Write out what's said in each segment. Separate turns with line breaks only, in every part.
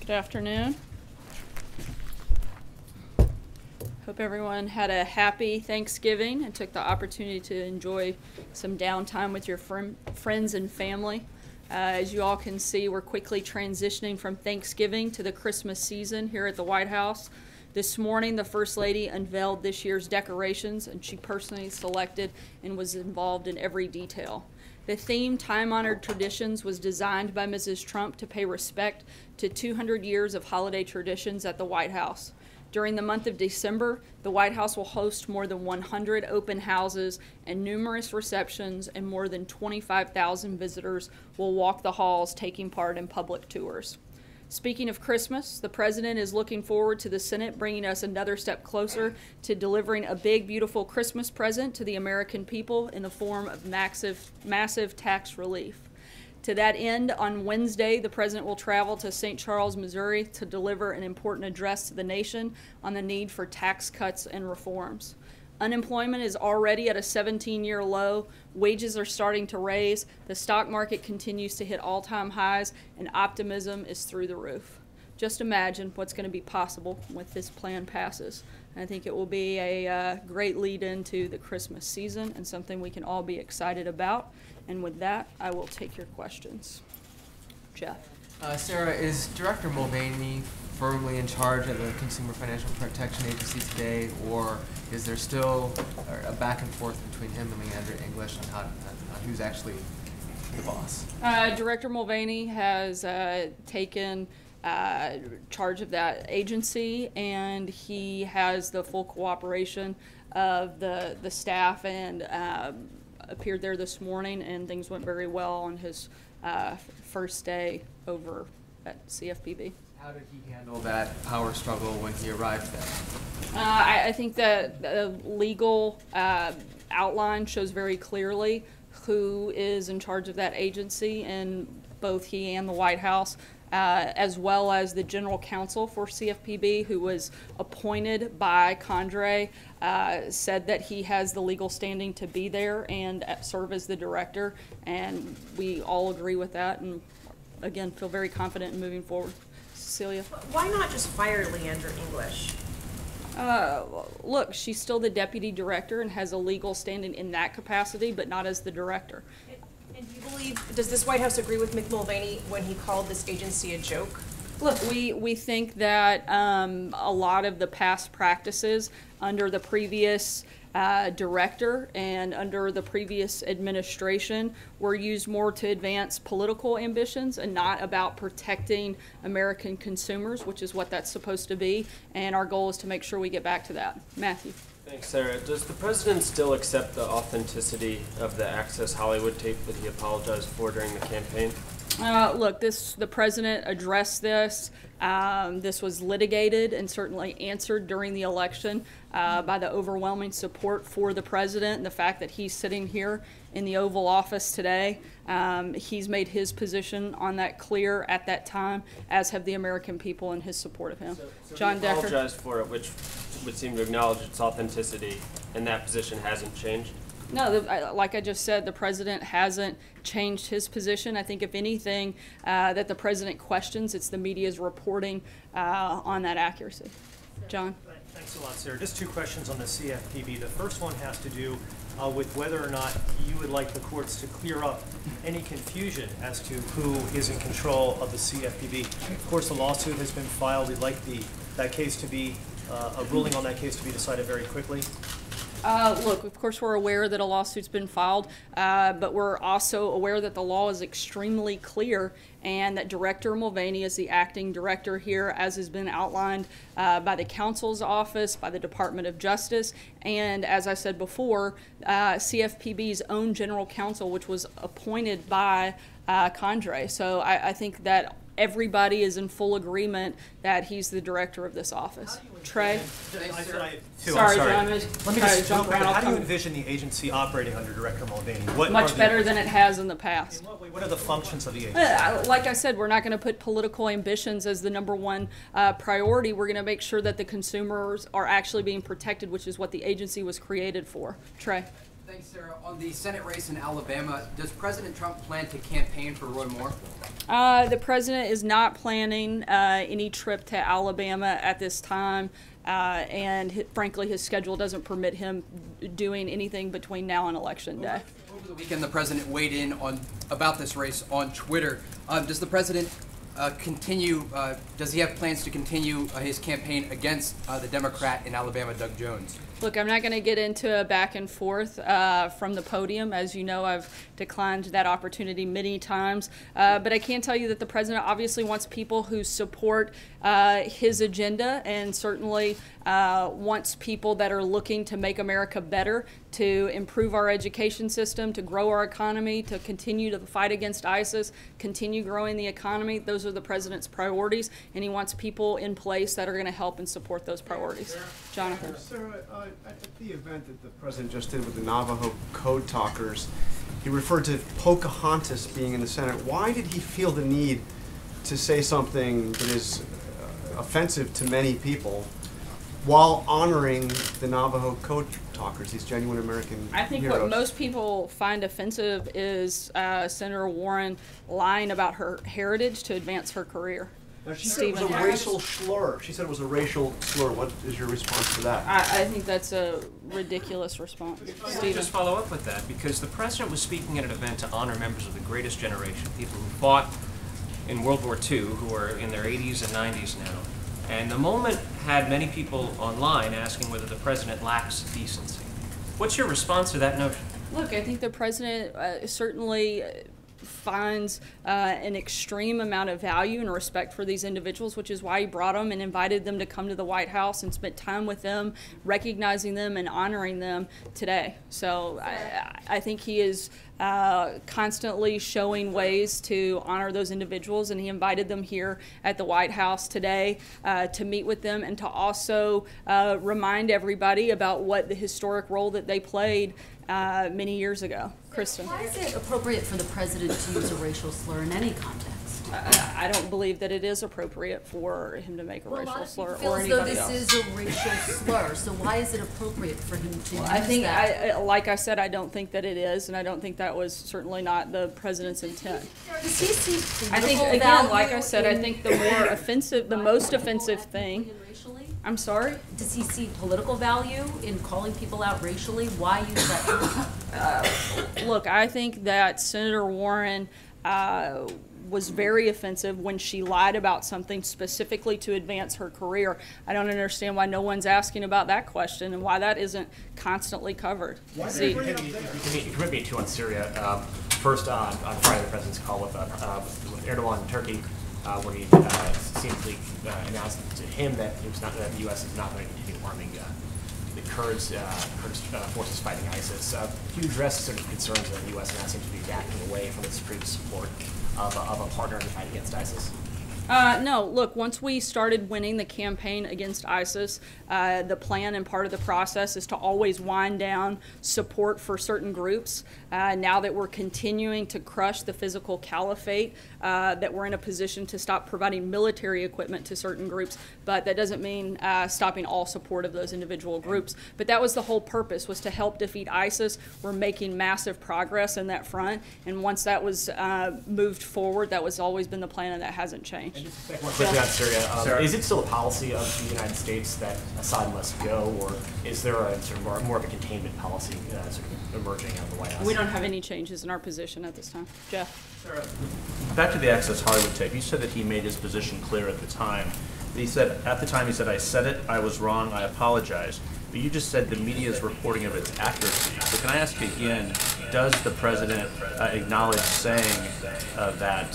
Good afternoon. Hope everyone had a happy Thanksgiving and took the opportunity to enjoy some downtime with your friends and family. As you all can see, we're quickly transitioning from Thanksgiving to the Christmas season here at the White House. This morning, the First Lady unveiled this year's decorations, and she personally selected and was involved in every detail. The theme, Time-Honored Traditions, was designed by Mrs. Trump to pay respect to 200 years of holiday traditions at the White House. During the month of December, the White House will host more than 100 open houses and numerous receptions, and more than 25,000 visitors will walk the halls taking part in public tours. Speaking of Christmas, the President is looking forward to the Senate bringing us another step closer to delivering a big, beautiful Christmas present to the American people in the form of massive tax relief. To that end, on Wednesday, the President will travel to St. Charles, Missouri to deliver an important address to the nation on the need for tax cuts and reforms. Unemployment is already at a 17-year low, wages are starting to raise, the stock market continues to hit all-time highs, and optimism is through the roof. Just imagine what's going to be possible when this plan passes. I think it will be a great lead into the Christmas season and something we can all be excited about. And with that, I will take your questions. Jeff.
Sarah, is Director Mulvaney firmly in charge of the Consumer Financial Protection Agency today, or is there still a back and forth between him and Leandra English on who's actually the boss?
Director Mulvaney has taken charge of that agency, and he has the full cooperation of the staff, and appeared there this morning, and things went very well on his first day over at CFPB.
How did he handle that power struggle when he arrived there?
I think that the legal outline shows very clearly who is in charge of that agency, and both he and the White House, as well as the general counsel for CFPB, who was appointed by Condrey, said that he has the legal standing to be there and serve as the director, and we all agree with that, and again, feel very confident in moving forward. Cecilia?
Why not just fire Leandra English?
Look, she's still the deputy director and has a legal standing in that capacity, but not as the director.
And do you believe, does this White House agree with Mick Mulvaney when he called this agency a joke?
Look, we think that a lot of the past practices under the previous director and under the previous administration were used more to advance political ambitions and not about protecting American consumers, which is what that's supposed to be, and our goal is to make sure we get back to that. Matthew.
Thanks, Sarah. Does the president still accept the authenticity of the Access Hollywood tape that he apologized for during the campaign?
Look, the president addressed this. This was litigated and certainly answered during the election by the overwhelming support for the president and the fact that he's sitting here in the Oval Office today. He's made his position on that clear at that time, as have the American people in his support of him.
So
John
he
Decker.
apologized for it, which would seem to acknowledge its authenticity, and that position hasn't changed?
No, like I just said, the president hasn't changed his position. I think if anything that the president questions, it's the media's reporting on that accuracy. John?
Thanks a lot, Sarah. Just two questions on the CFPB. The first one has to do with whether or not you would like the courts to clear up any confusion as to who is in control of the CFPB. Of course, the lawsuit has been filed. We'd like that case to be, a ruling on that case to be decided very quickly.
Look, of course we're aware that a lawsuit's been filed, but we're also aware that the law is extremely clear and that Director Mulvaney is the acting director here, as has been outlined by the counsel's office, by the Department of Justice, and as I said before, CFPB's own general counsel, which was appointed by Condrey. So I think that everybody is in full agreement that he's the director of this office. Trey?
Sorry,
John.
Let me just jump around. How do you envision the agency operating under Director Mulvaney?
Much better than it has in the past.
In what way? What are the functions of the agency?
Like I said, we're not going to put political ambitions as the #1 priority. We're going to make sure that the consumers are actually being protected, which is what the agency was created for. Trey?
Thanks, Sarah. On the Senate race in Alabama, does President Trump plan to campaign for Roy Moore?
The president is not planning any trip to Alabama at this time, and frankly, his schedule doesn't permit him doing anything between now and Election Day.
Over the weekend, the president weighed in about this race on Twitter. Does the president does he have plans to continue his campaign against the Democrat in Alabama, Doug Jones?
Look, I'm not going to get into a back and forth from the podium. As you know, I've declined that opportunity many times. But I can tell you that the president obviously wants people who support his agenda, and certainly wants people that are looking to make America better, to improve our education system, to grow our economy, to continue to fight against ISIS, continue growing the economy. Those are the president's priorities, and he wants people in place that are going to help and support those priorities. Jonathan.
Sarah, at the event that the president just did with the Navajo Code Talkers, he referred to Pocahontas being in the Senate. Why did he feel the need to say something that is offensive to many people while honoring the Navajo Code Talkers, these genuine American
I think
heroes?
what most people find offensive is Senator Warren lying about her heritage to advance her career.
Now, she said it was a
Stephen.
racial slur. She said it was a racial slur. What is your response to that?
I think that's a ridiculous response.
Let me
Stephen.
just follow up with that, because the president was speaking at an event to honor members of the greatest generation, people who fought in World War II, who are in their 80s and 90s now. And the moment had many people online asking whether the president lacks decency. What's your response to that notion?
Look, I think the president certainly finds an extreme amount of value and respect for these individuals, which is why he brought them and invited them to come to the White House and spent time with them, recognizing them and honoring them today. So I think he is constantly showing ways to honor those individuals, and he invited them here at the White House today to meet with them and to also remind everybody about what the historic role that they played many years ago. Kristen.
Why is it appropriate for the president to use a racial slur in any context?
I don't believe that it is appropriate for him to make a racial slur
Feel
or
as though
anybody
this
else.
is a racial slur, so why is it appropriate for him to use
I think,
that?
like I said, I don't think that it is, and I don't think that was certainly not the president's intent.
Does he see
I think,
political
again, like I
value
said, I
in
think the more offensive, the most offensive
calling
thing.
people out racially?
I'm sorry?
Does he see political value in calling people out racially? Why use that term?
Look, I think that Senator Warren was very offensive when she lied about something specifically to advance her career. I don't understand why no one's asking about that question and why that isn't constantly covered. See,
You committed me to on Syria. First, on Friday, the president's call with Erdogan in Turkey, where he seemingly announced to him that it was not that the U.S. is not going to continue arming the Kurds forces fighting ISIS. Do you address sort of concerns that the U.S. now seems to be backing away from its previous support of a partner in the fight against ISIS?
No, look, once we started winning the campaign against ISIS, the plan and part of the process is to always wind down support for certain groups. Now that we're continuing to crush the physical caliphate, that we're in a position to stop providing military equipment to certain groups, but that doesn't mean stopping all support of those individual groups. But that was the whole purpose, was to help defeat ISIS. We're making massive progress in that front, and once that was moved forward, that was always been the plan, and that hasn't changed.
Quickly on Syria, is it still a policy of the United States that Assad must go, or is there a sort of more of a containment policy sort of emerging out of the White House?
We don't have any changes in our position at this time. Jeff?
Back to the Access Hollywood tape, you said that he made his position clear at the time. He said, at the time, he said, I said it, I was wrong, I apologize. But you just said the media's reporting of its accuracy. So can I ask again, does the president acknowledge saying that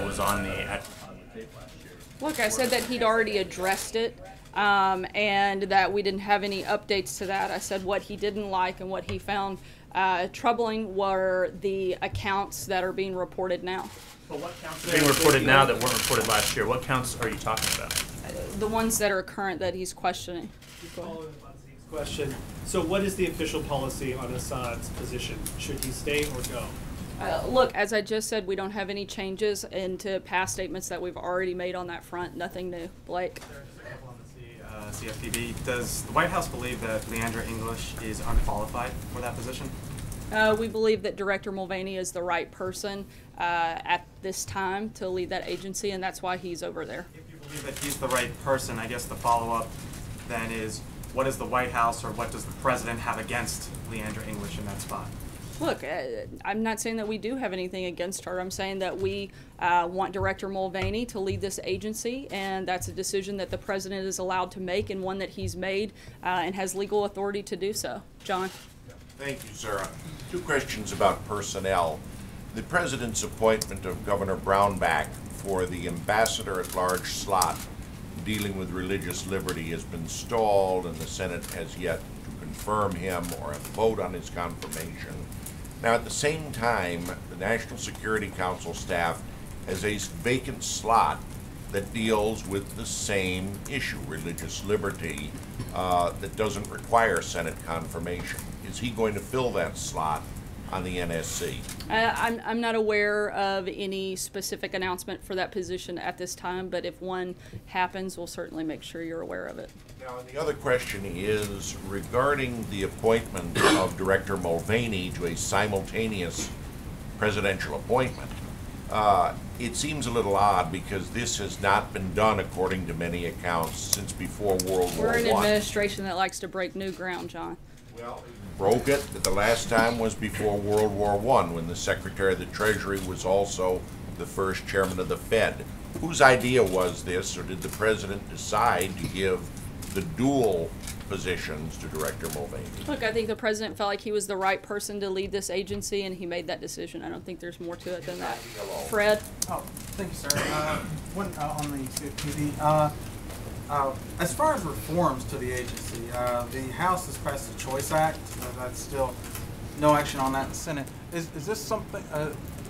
was on the Access Hollywood tape last year?
Look, I said that he'd already addressed it, and that we didn't have any updates to that. I said what he didn't like and what he found troubling were the accounts that are being reported now.
But what counts are being reported now that weren't reported last year? What counts are you talking about?
The ones that are current that he's questioning.
Following up on Steve's question, so what is the official policy on Assad's position? Should he stay or go?
Look, as I just said, we don't have any changes into past statements that we've already made on that front. Nothing new. Blake?
CFPB. Does the White House believe that Leandra English is unqualified for that position?
We believe that Director Mulvaney is the right person at this time to lead that agency, and that's why he's over there.
If you believe that he's the right person, I guess the follow-up then is, what does the White House or what does the president have against Leandra English in that spot?
Look, I'm not saying that we do have anything against her. I'm saying that we want Director Mulvaney to lead this agency, and that's a decision that the president is allowed to make and one that he's made and has legal authority to do so. John?
Thank you, Sarah. Two questions about personnel. The president's appointment of Governor Brownback for the ambassador-at-large slot dealing with religious liberty has been stalled, and the Senate has yet to confirm him or vote on his confirmation. Now, at the same time, the National Security Council staff has a vacant slot that deals with the same issue, religious liberty, that doesn't require Senate confirmation. Is he going to fill that slot on the NSC?
I'm not aware of any specific announcement for that position at this time, but if one happens, we'll certainly make sure you're aware of it.
Now, and the other question is regarding the appointment of Director Mulvaney to a simultaneous presidential appointment. It seems a little odd because this has not been done, according to many accounts, since before World War I.
We're an administration that likes to break new ground, John.
Well, broke it. The last time was before World War I, when the Secretary of the Treasury was also the first chairman of the Fed. Whose idea was this, or did the president decide to give the dual positions to Director Mulvaney?
Look, I think the president felt like he was the right person to lead this agency, and he made that decision. I don't think there's more to it than that. Fred?
Oh, thank you, sir. One on the CFPB. As far as reforms to the agency, the House has passed the Choice Act. That's still no action on that in the Senate. Is this something,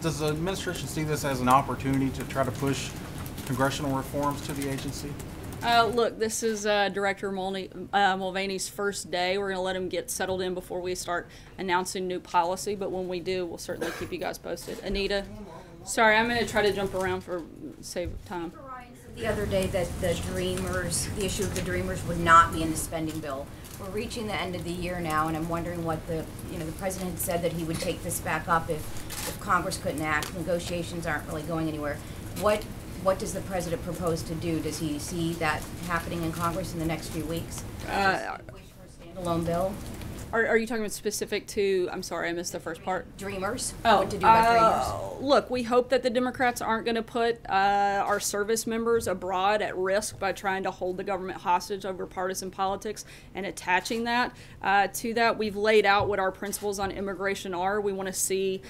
does the administration see this as an opportunity to try to push congressional reforms to the agency?
Look, this is Director Mulvaney's first day. We're going to let him get settled in before we start announcing new policy, but when we do, we'll certainly keep you guys posted. Anita? Sorry, I'm going to try to jump around for save time.
The other day that the issue of the Dreamers would not be in the spending bill. We're reaching the end of the year now, and I'm wondering what the president said that he would take this back up if Congress couldn't act. Negotiations aren't really going anywhere. What does the president propose to do? Does he see that happening in Congress in the next few weeks? Does he wish for a standalone bill?
Are you talking about specific to, I'm sorry, I missed the first part.
Dreamers?
Oh,
what to do about Dreamers?
Look, we hope that the Democrats aren't going to put our service members abroad at risk by trying to hold the government hostage over partisan politics and attaching that to that. We've laid out what our principles on immigration are. We want to see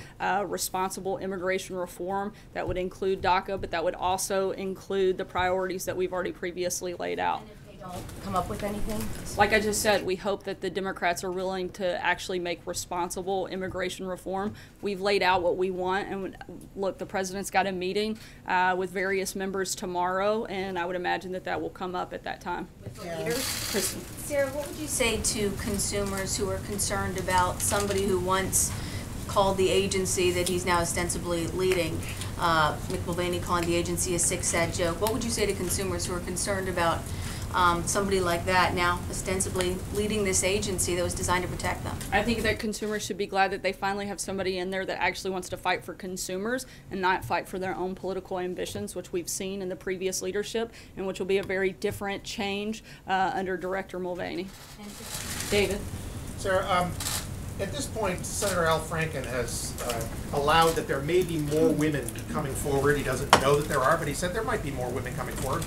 responsible immigration reform that would include DACA, but that would also include the priorities that we've already previously laid out.
Don't come up with anything?
Like I just said, we hope that the Democrats are willing to actually make responsible immigration reform. We've laid out what we want, and look, the president's got a meeting with various members tomorrow, and I would imagine that will come up at that time.
With the leaders?
Kristen.
Sarah, what would you say to consumers who are concerned about somebody who once called the agency that he's now ostensibly leading, Mick Mulvaney calling the agency a sick, sad joke? What would you say to consumers who are concerned about somebody like that now ostensibly leading this agency that was designed to protect them?
I think that consumers should be glad that they finally have somebody in there that actually wants to fight for consumers and not fight for their own political ambitions, which we've seen in the previous leadership, and which will be a very different change under Director Mulvaney. David?
Sarah, at this point, Senator Al Franken has allowed that there may be more women coming forward. He doesn't know that there are, but he said there might be more women coming forward.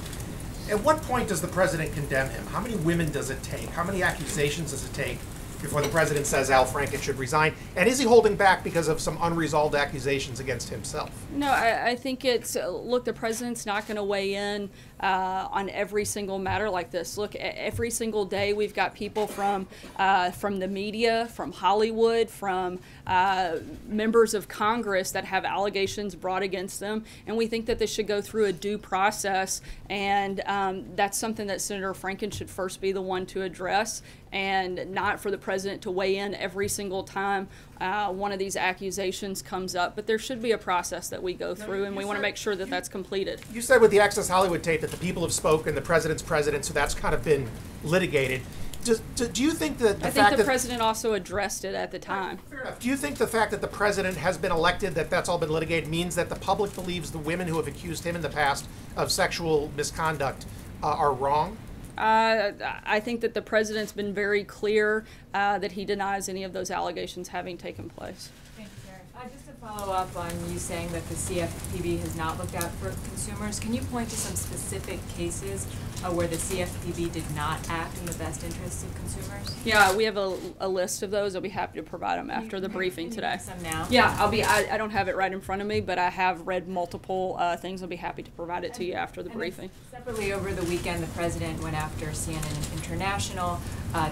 At what point does the president condemn him? How many women does it take? How many accusations does it take before the president says Al Franken should resign? And is he holding back because of some unresolved accusations against himself?
No, I think it's, look, the president's not going to weigh in on every single matter like this. Look, every single day we've got people from the media, from Hollywood, from members of Congress that have allegations brought against them, and we think that this should go through a due process, and that's something that Senator Franken should first be the one to address, and not for the president to weigh in every single time one of these accusations comes up. But there should be a process that we go through, and we want to make sure that that's completed.
You said with the Access Hollywood tape that the people have spoken, the president's president, so that's kind of been litigated. Do you think that the
I
fact
think the
that
president also addressed it at the time.
do you think the fact that the president has been elected, that's all been litigated, means that the public believes the women who have accused him in the past of sexual misconduct are wrong?
I think that the president's been very clear that he denies any of those allegations having taken place.
Thank you, Sarah. Just to follow up on you saying that the CFPB has not looked out for consumers, can you point to some specific cases where the CFPB did not act in the best interests of consumers?
Yeah, we have a list of those. I'll be happy to provide them after the briefing today.
Some now?
Yeah, I don't have it right in front of me, but I have read multiple things. I'll be happy to provide it to you after the briefing.
Separately, over the weekend, the president went after CNN International.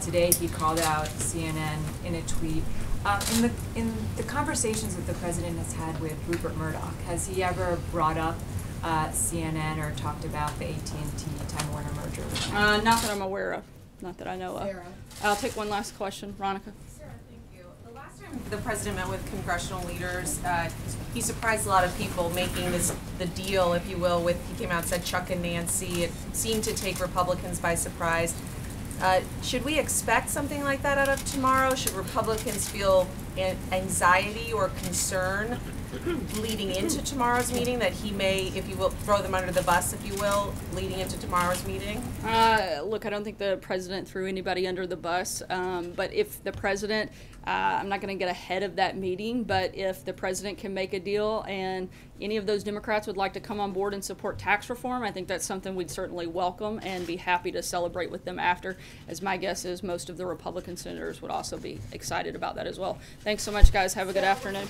Today, he called out CNN in a tweet. In the conversations that the president has had with Rupert Murdoch, has he ever brought up CNN or talked about the AT&T Time Warner merger?
Not that I'm aware of. Not that I know of. I'll take one last question. Veronica.
Sarah, thank you. The last time the president met with congressional leaders, he surprised a lot of people making the deal, if you will, with, he came out and said Chuck and Nancy. It seemed to take Republicans by surprise. Should we expect something like that out of tomorrow? Should Republicans feel anxiety or concern leading into tomorrow's meeting that he may, if you will, throw them under the bus, if you will, leading into tomorrow's meeting?
Look, I don't think the president threw anybody under the bus, but if the president, I'm not going to get ahead of that meeting, but if the president can make a deal and any of those Democrats would like to come on board and support tax reform, I think that's something we'd certainly welcome and be happy to celebrate with them after, as my guess is most of the Republican senators would also be excited about that as well. Thanks so much, guys. Have a good afternoon.